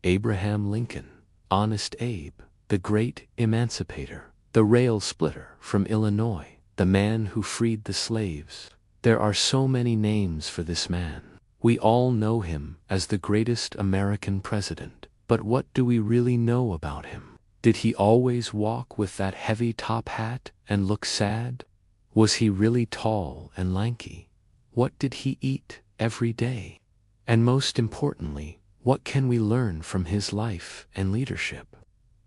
Abraham Lincoln, Honest Abe, the great emancipator, the rail splitter from Illinois, the man who freed the slaves. There are so many names for this man. We all know him as the greatest American president, but what do we really know about him? Did he always walk with that heavy top hat and look sad? Was he really tall and lanky? What did he eat every day? And most importantly, what can we learn from his life and leadership?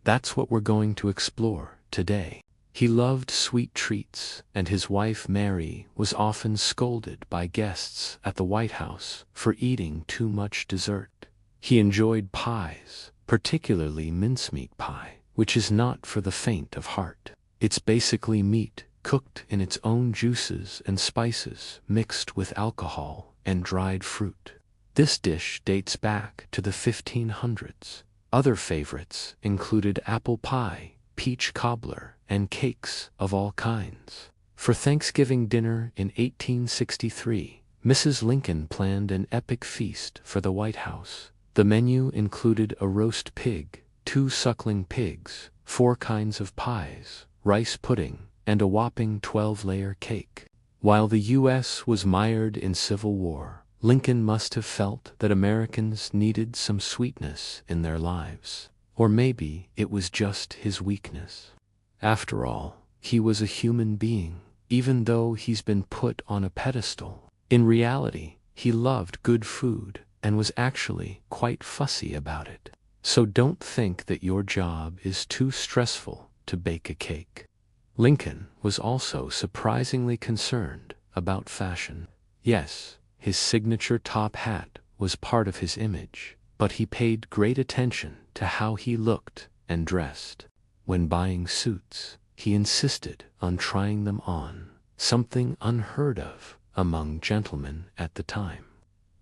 That's what we're going to explore today. He loved sweet treats, and his wife Mary was often scolded by guests at the White House for eating too much dessert. He enjoyed pies, particularly mincemeat pie, which is not for the faint of heart. It's basically meat cooked in its own juices and spices mixed with alcohol and dried fruit. This dish dates back to the 1500s. Other favorites included apple pie, peach cobbler, and cakes of all kinds. For Thanksgiving dinner in 1863, Mrs. Lincoln planned an epic feast for the White House. The menu included a roast pig, 2 suckling pigs, 4 kinds of pies, rice pudding, and a whopping 12-layer cake. While the U.S. was mired in civil war, Lincoln must have felt that Americans needed some sweetness in their lives. Or maybe it was just his weakness. After all, he was a human being, even though he's been put on a pedestal. In reality, he loved good food and was actually quite fussy about it. So don't think that your job is too stressful to bake a cake. Lincoln was also surprisingly concerned about fashion. Yes, his signature top hat was part of his image, but he paid great attention to how he looked and dressed. When buying suits, he insisted on trying them on, something unheard of among gentlemen at the time.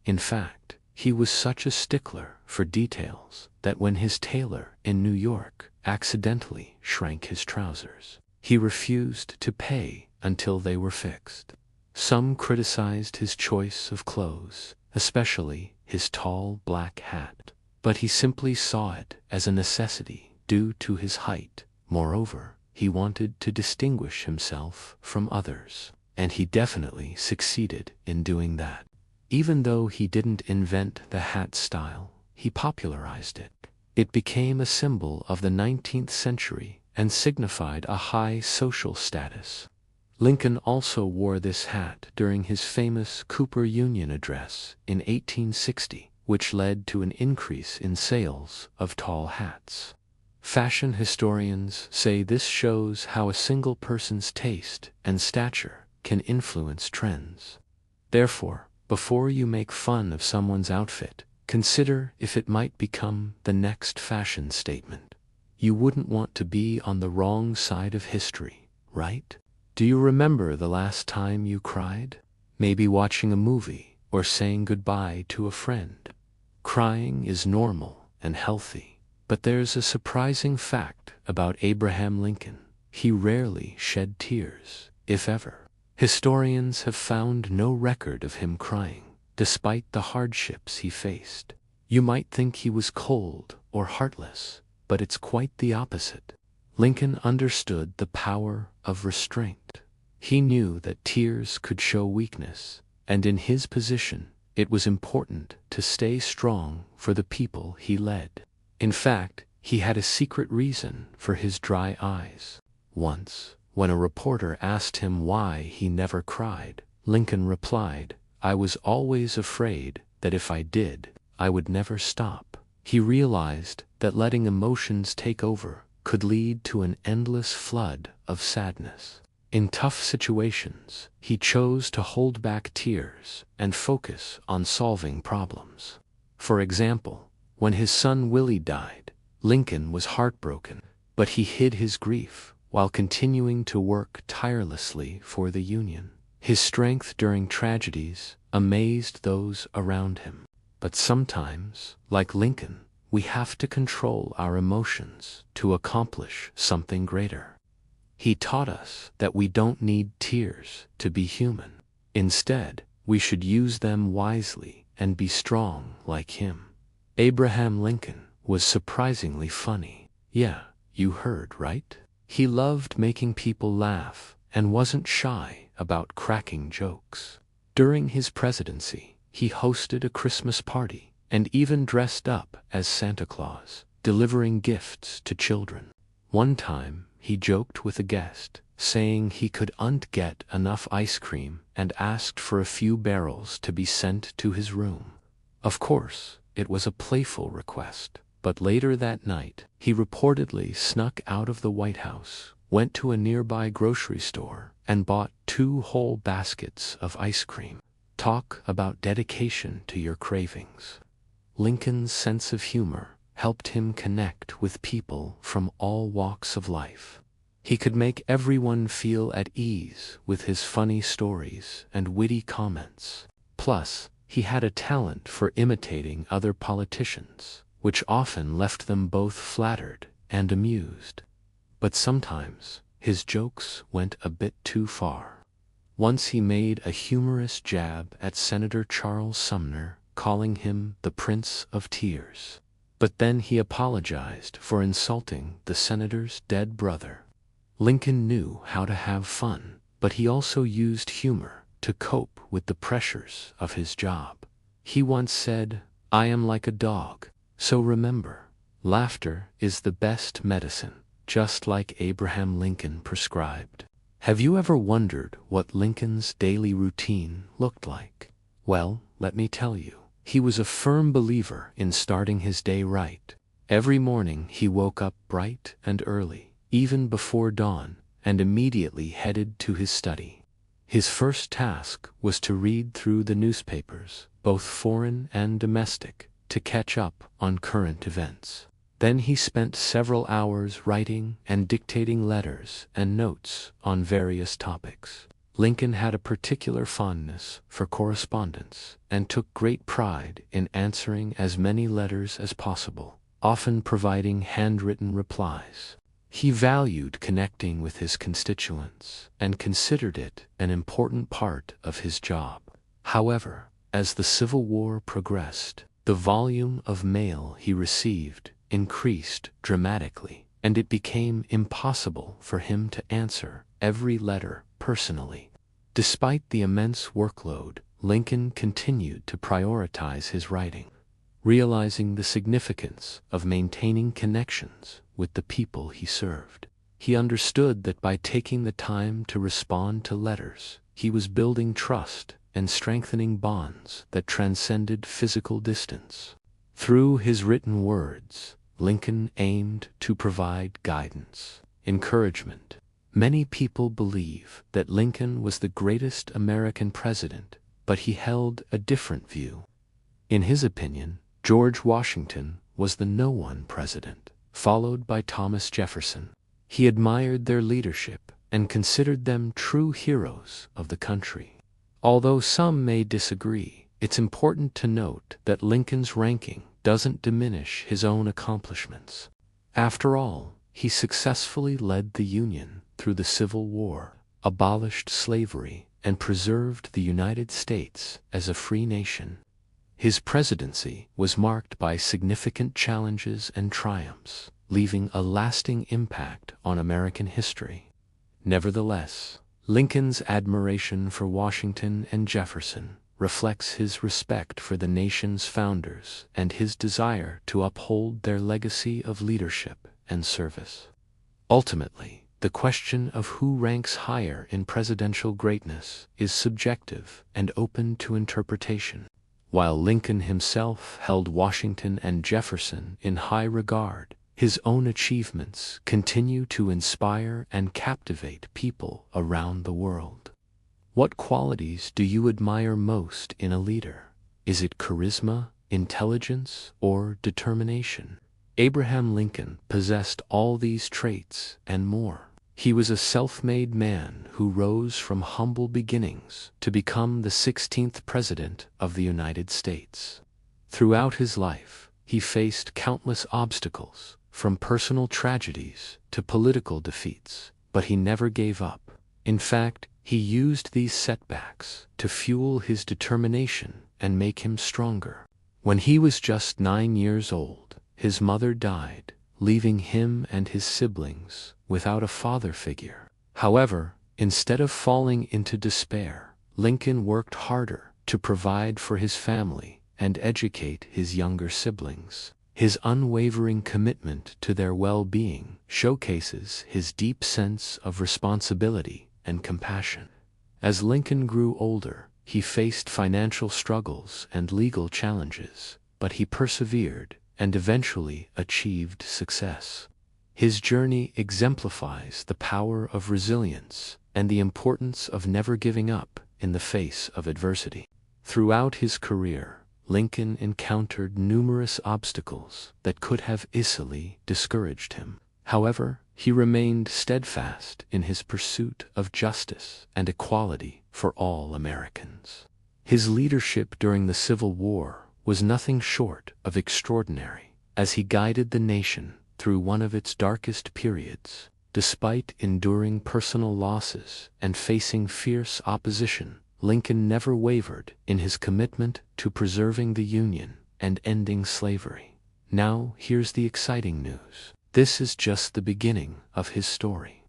In fact, he was such a stickler for details that when his tailor in New York accidentally shrank his trousers, he refused to pay until they were fixed. Some criticized his choice of clothes, especially his tall black hat, but he simply saw it as a necessity due to his height. Moreover, he wanted to distinguish himself from others, and he definitely succeeded in doing that. Even though he didn't invent the hat style, he popularized it. It became a symbol of the 19th century and signified a high social status. Lincoln also wore this hat during his famous Cooper Union Address in 1860, which led to an increase in sales of tall hats. Fashion historians say this shows how a single person's taste and stature can influence trends. Therefore, before you make fun of someone's outfit, consider if it might become the next fashion statement. You wouldn't want to be on the wrong side of history, right? Do you remember the last time you cried? Maybe watching a movie or saying goodbye to a friend. Crying is normal and healthy, but there's a surprising fact about Abraham Lincoln. He rarely shed tears, if ever. Historians have found no record of him crying, despite the hardships he faced. You might think he was cold or heartless, but it's quite the opposite. Lincoln understood the power of restraint. He knew that tears could show weakness, and in his position, it was important to stay strong for the people he led. In fact, he had a secret reason for his dry eyes. Once, when a reporter asked him why he never cried, Lincoln replied, "I was always afraid that if I did, I would never stop." He realized that letting emotions take over could lead to an endless flood of sadness. In tough situations, he chose to hold back tears and focus on solving problems. For example, when his son Willie died, Lincoln was heartbroken, but he hid his grief while continuing to work tirelessly for the Union. His strength during tragedies amazed those around him. But sometimes, like Lincoln, we have to control our emotions to accomplish something greater. He taught us that we don't need tears to be human. Instead, we should use them wisely and be strong like him. Abraham Lincoln was surprisingly funny. Yeah, you heard right. He loved making people laugh and wasn't shy about cracking jokes. During his presidency, he hosted a Christmas party and even dressed up as Santa Claus, delivering gifts to children. One time, he joked with a guest, saying he couldn't get enough ice cream and asked for a few barrels to be sent to his room. Of course, it was a playful request, but later that night, he reportedly snuck out of the White House, went to a nearby grocery store, and bought 2 whole baskets of ice cream. Talk about dedication to your cravings. Lincoln's sense of humor helped him connect with people from all walks of life. He could make everyone feel at ease with his funny stories and witty comments. Plus, he had a talent for imitating other politicians, which often left them both flattered and amused. But sometimes, his jokes went a bit too far. Once he made a humorous jab at Senator Charles Sumner, calling him the Prince of Tears. But then he apologized for insulting the senator's dead brother. Lincoln knew how to have fun, but he also used humor to cope with the pressures of his job. He once said, "I am like a dog, so remember, laughter is the best medicine," just like Abraham Lincoln prescribed. Have you ever wondered what Lincoln's daily routine looked like? Well, let me tell you. He was a firm believer in starting his day right. Every morning he woke up bright and early, even before dawn, and immediately headed to his study. His first task was to read through the newspapers, both foreign and domestic, to catch up on current events. Then he spent several hours writing and dictating letters and notes on various topics. Lincoln had a particular fondness for correspondence and took great pride in answering as many letters as possible, often providing handwritten replies. He valued connecting with his constituents and considered it an important part of his job. However, as the Civil War progressed, the volume of mail he received increased dramatically, and it became impossible for him to answer every letter personally. Despite the immense workload, Lincoln continued to prioritize his writing, realizing the significance of maintaining connections with the people he served. He understood that by taking the time to respond to letters, he was building trust and strengthening bonds that transcended physical distance. Through his written words, Lincoln aimed to provide guidance, encouragement. Many people believe that Lincoln was the greatest American president, but he held a different view. In his opinion, George Washington was the no-one president, followed by Thomas Jefferson. He admired their leadership and considered them true heroes of the country. Although some may disagree, it's important to note that Lincoln's ranking doesn't diminish his own accomplishments. After all, he successfully led the Union through the Civil War, abolished slavery, and preserved the United States as a free nation. His presidency was marked by significant challenges and triumphs, leaving a lasting impact on American history. Nevertheless, Lincoln's admiration for Washington and Jefferson reflects his respect for the nation's founders and his desire to uphold their legacy of leadership and service. Ultimately, the question of who ranks higher in presidential greatness is subjective and open to interpretation. While Lincoln himself held Washington and Jefferson in high regard, his own achievements continue to inspire and captivate people around the world. What qualities do you admire most in a leader? Is it charisma, intelligence, or determination? Abraham Lincoln possessed all these traits and more. He was a self-made man who rose from humble beginnings to become the 16th President of the United States. Throughout his life, he faced countless obstacles, from personal tragedies to political defeats, but he never gave up. In fact, he used these setbacks to fuel his determination and make him stronger. When he was just 9 years old, his mother died, leaving him and his siblings without a father figure. However, instead of falling into despair, Lincoln worked harder to provide for his family and educate his younger siblings. His unwavering commitment to their well-being showcases his deep sense of responsibility and compassion. As Lincoln grew older, he faced financial struggles and legal challenges, but he persevered and eventually achieved success. His journey exemplifies the power of resilience and the importance of never giving up in the face of adversity. Throughout his career, Lincoln encountered numerous obstacles that could have easily discouraged him. However, he remained steadfast in his pursuit of justice and equality for all Americans. His leadership during the Civil War was nothing short of extraordinary, as he guided the nation through one of its darkest periods. Despite enduring personal losses and facing fierce opposition, Lincoln never wavered in his commitment to preserving the Union and ending slavery. Now, here's the exciting news. This is just the beginning of his story.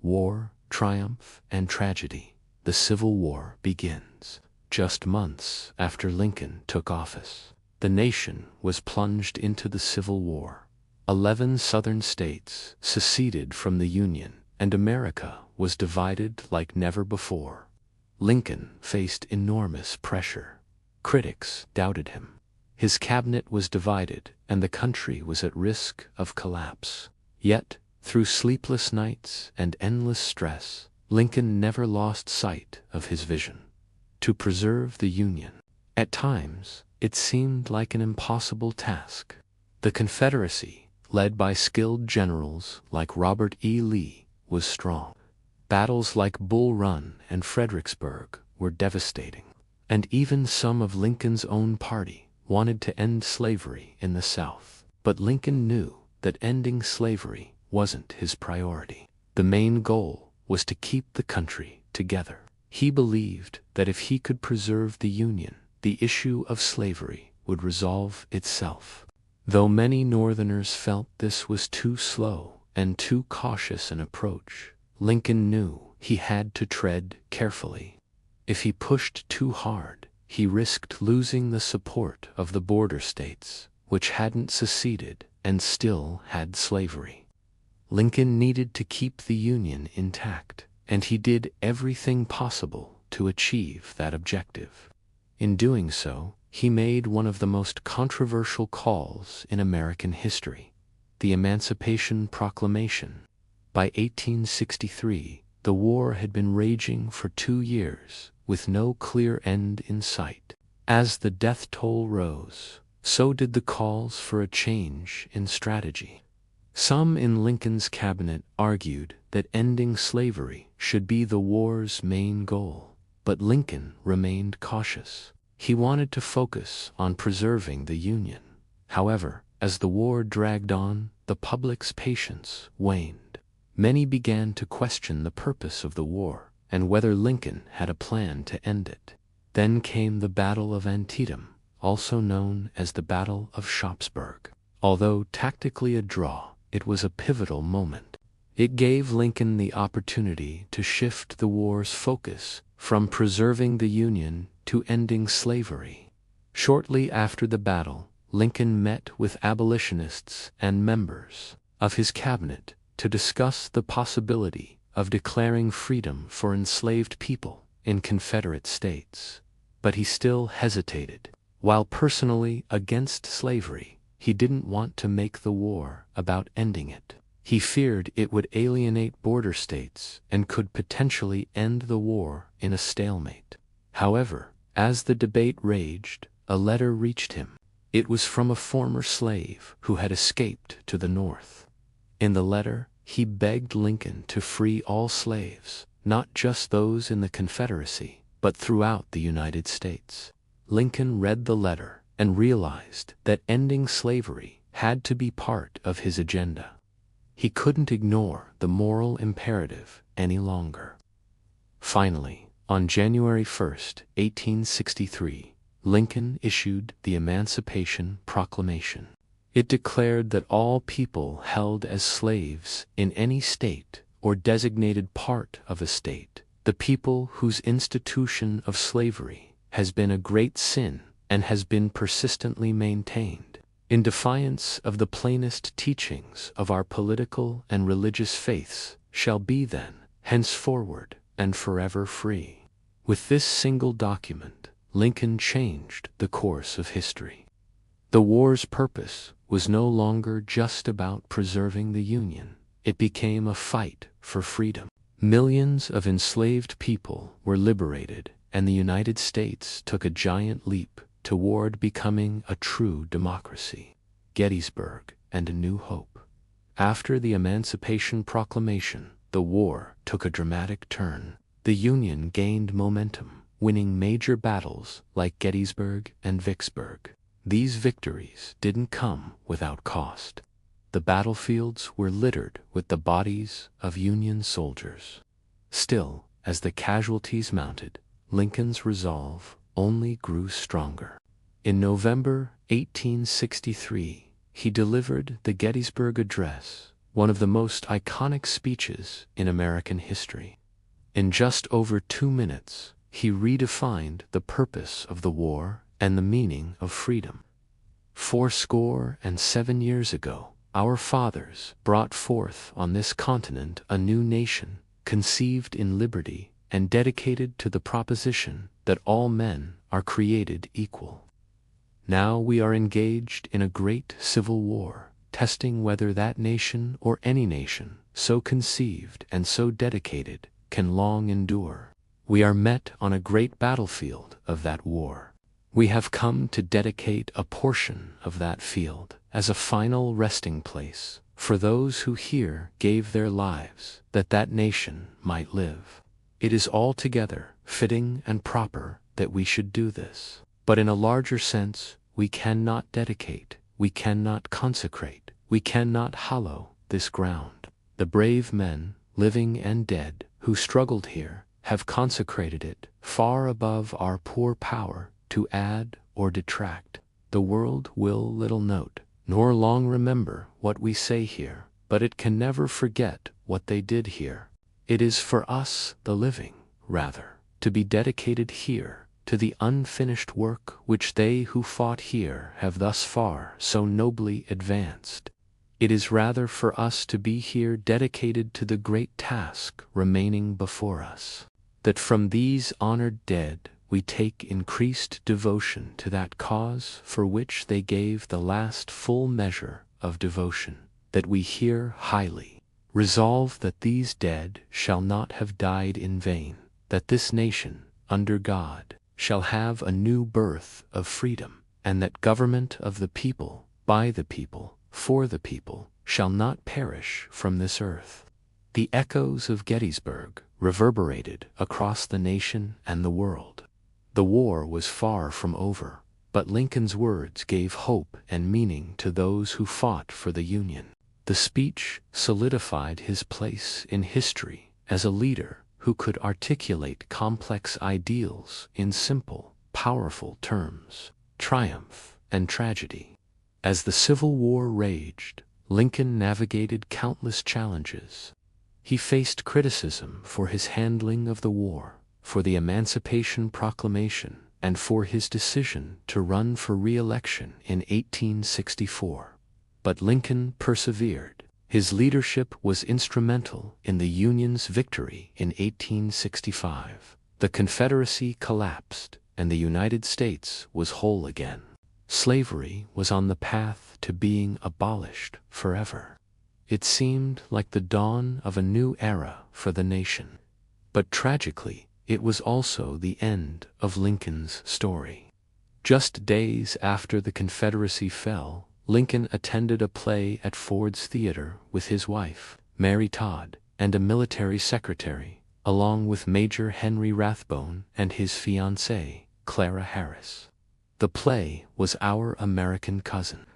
War, triumph, and tragedy. The Civil War begins. Just months after Lincoln took office, the nation was plunged into the Civil War. 11 southern states seceded from the Union, and America was divided like never before. Lincoln faced enormous pressure. Critics doubted him. His cabinet was divided, and the country was at risk of collapse. Yet, through sleepless nights and endless stress, Lincoln never lost sight of his vision: to preserve the Union. At times, it seemed like an impossible task. The Confederacy, led by skilled generals like Robert E. Lee, was strong. Battles like Bull Run and Fredericksburg were devastating, and even some of Lincoln's own party wanted to end slavery in the South. But Lincoln knew that ending slavery wasn't his priority. The main goal was to keep the country together. He believed that if he could preserve the Union, the issue of slavery would resolve itself. Though many Northerners felt this was too slow and too cautious an approach, Lincoln knew he had to tread carefully. If he pushed too hard, he risked losing the support of the border states, which hadn't seceded and still had slavery. Lincoln needed to keep the Union intact, and he did everything possible to achieve that objective. In doing so, he made one of the most controversial calls in American history: the Emancipation Proclamation. By 1863, the war had been raging for 2 years, with no clear end in sight. As the death toll rose, so did the calls for a change in strategy. Some in Lincoln's cabinet argued that ending slavery should be the war's main goal, but Lincoln remained cautious. He wanted to focus on preserving the Union. However, as the war dragged on, the public's patience waned. Many began to question the purpose of the war and whether Lincoln had a plan to end it. Then came the Battle of Antietam, also known as the Battle of Sharpsburg. Although tactically a draw, it was a pivotal moment. It gave Lincoln the opportunity to shift the war's focus from preserving the Union to ending slavery. Shortly after the battle, Lincoln met with abolitionists and members of his cabinet to discuss the possibility of declaring freedom for enslaved people in Confederate states. But he still hesitated. While personally against slavery, he didn't want to make the war about ending it. He feared it would alienate border states and could potentially end the war in a stalemate. However, as the debate raged, a letter reached him. It was from a former slave who had escaped to the North. In the letter, he begged Lincoln to free all slaves, not just those in the Confederacy, but throughout the United States. Lincoln read the letter and realized that ending slavery had to be part of his agenda. He couldn't ignore the moral imperative any longer. Finally, on January 1, 1863, Lincoln issued the Emancipation Proclamation. It declared that all people held as slaves in any state or designated part of a state, the people whose institution of slavery has been a great sin and has been persistently maintained, in defiance of the plainest teachings of our political and religious faiths, shall be then, henceforward, and forever free. With this single document, Lincoln changed the course of history. The war's purpose was no longer just about preserving the Union. It became a fight for freedom. Millions of enslaved people were liberated, and the United States took a giant leap toward becoming a true democracy. Gettysburg and a new hope. After the Emancipation Proclamation, the war took a dramatic turn. The Union gained momentum, winning major battles like Gettysburg and Vicksburg. These victories didn't come without cost. The battlefields were littered with the bodies of Union soldiers. Still, as the casualties mounted, Lincoln's resolve only grew stronger. In November 1863, he delivered the Gettysburg Address, one of the most iconic speeches in American history. In just over 2 minutes, he redefined the purpose of the war and the meaning of freedom. 77 years ago, our fathers brought forth on this continent a new nation, conceived in liberty and dedicated to the proposition that all men are created equal. Now we are engaged in a great civil war, testing whether that nation or any nation, so conceived and so dedicated, can long endure. We are met on a great battlefield of that war. We have come to dedicate a portion of that field as a final resting place for those who here gave their lives that that nation might live. It is altogether fitting and proper that we should do this. But in a larger sense, we cannot dedicate, we cannot consecrate, we cannot hallow this ground. The brave men, living and dead, who struggled here, have consecrated it far above our poor power to add or detract. The world will little note, nor long remember what we say here, but it can never forget what they did here. It is for us, the living, rather, to be dedicated here to the unfinished work which they who fought here have thus far so nobly advanced. It is rather for us to be here dedicated to the great task remaining before us, that from these honored dead we take increased devotion to that cause for which they gave the last full measure of devotion, that we here highly resolve that these dead shall not have died in vain, that this nation, under God, shall have a new birth of freedom, and that government of the people, by the people, for the people, shall not perish from this earth. The echoes of Gettysburg reverberated across the nation and the world. The war was far from over, but Lincoln's words gave hope and meaning to those who fought for the Union. The speech solidified his place in history as a leader who could articulate complex ideals in simple, powerful terms, triumph and tragedy. As the Civil War raged, Lincoln navigated countless challenges. He faced criticism for his handling of the war, for the Emancipation Proclamation, and for his decision to run for re-election in 1864. But Lincoln persevered. His leadership was instrumental in the Union's victory in 1865. The Confederacy collapsed, and the United States was whole again. Slavery was on the path to being abolished forever. It seemed like the dawn of a new era for the nation. But tragically, it was also the end of Lincoln's story. Just days after the Confederacy fell, Lincoln attended a play at Ford's Theater with his wife, Mary Todd, and a military secretary, along with Major Henry Rathbone and his fiancée, Clara Harris. The play was Our American Cousin.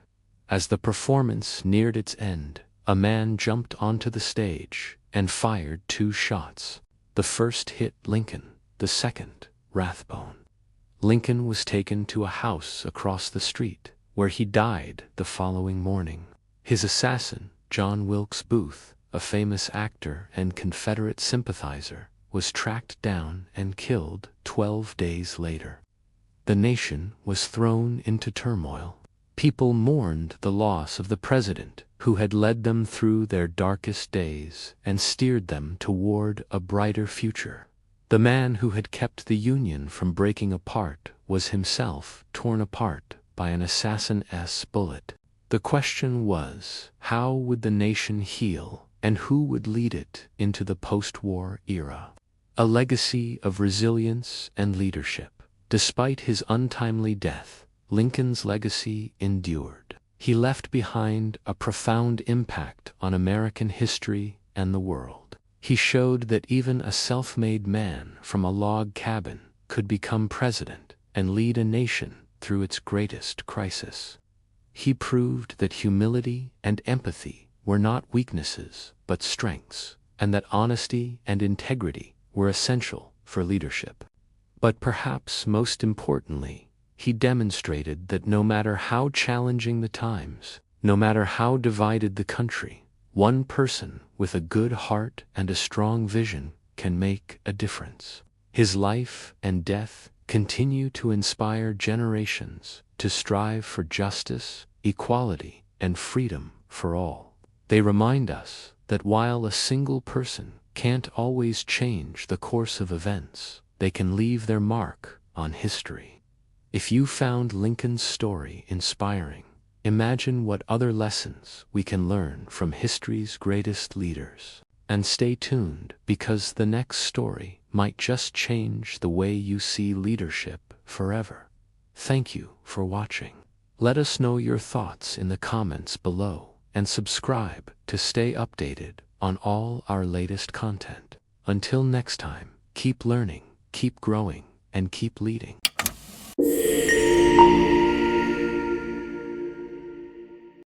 As the performance neared its end, a man jumped onto the stage and fired 2 shots. The first hit Lincoln, the second, Rathbone. Lincoln was taken to a house across the street, where he died the following morning. His assassin, John Wilkes Booth, a famous actor and Confederate sympathizer, was tracked down and killed 12 days later. The nation was thrown into turmoil. People mourned the loss of the president who had led them through their darkest days and steered them toward a brighter future. The man who had kept the Union from breaking apart was himself torn apart by an assassin's bullet. The question was, how would the nation heal, and who would lead it into the post-war era? A legacy of resilience and leadership. Despite his untimely death, Lincoln's legacy endured. He left behind a profound impact on American history and the world. He showed that even a self-made man from a log cabin could become president and lead a nation through its greatest crisis. He proved that humility and empathy were not weaknesses but strengths, and that honesty and integrity were essential for leadership. But perhaps most importantly, he demonstrated that no matter how challenging the times, no matter how divided the country, one person with a good heart and a strong vision can make a difference. His life and death continue to inspire generations to strive for justice, equality, and freedom for all. They remind us that while a single person can't always change the course of events, they can leave their mark on history. If you found Lincoln's story inspiring, imagine what other lessons we can learn from history's greatest leaders. And stay tuned, because the next story might just change the way you see leadership forever. Thank you for watching. Let us know your thoughts in the comments below, and subscribe to stay updated on all our latest content. Until next time, keep learning, keep growing, and keep leading.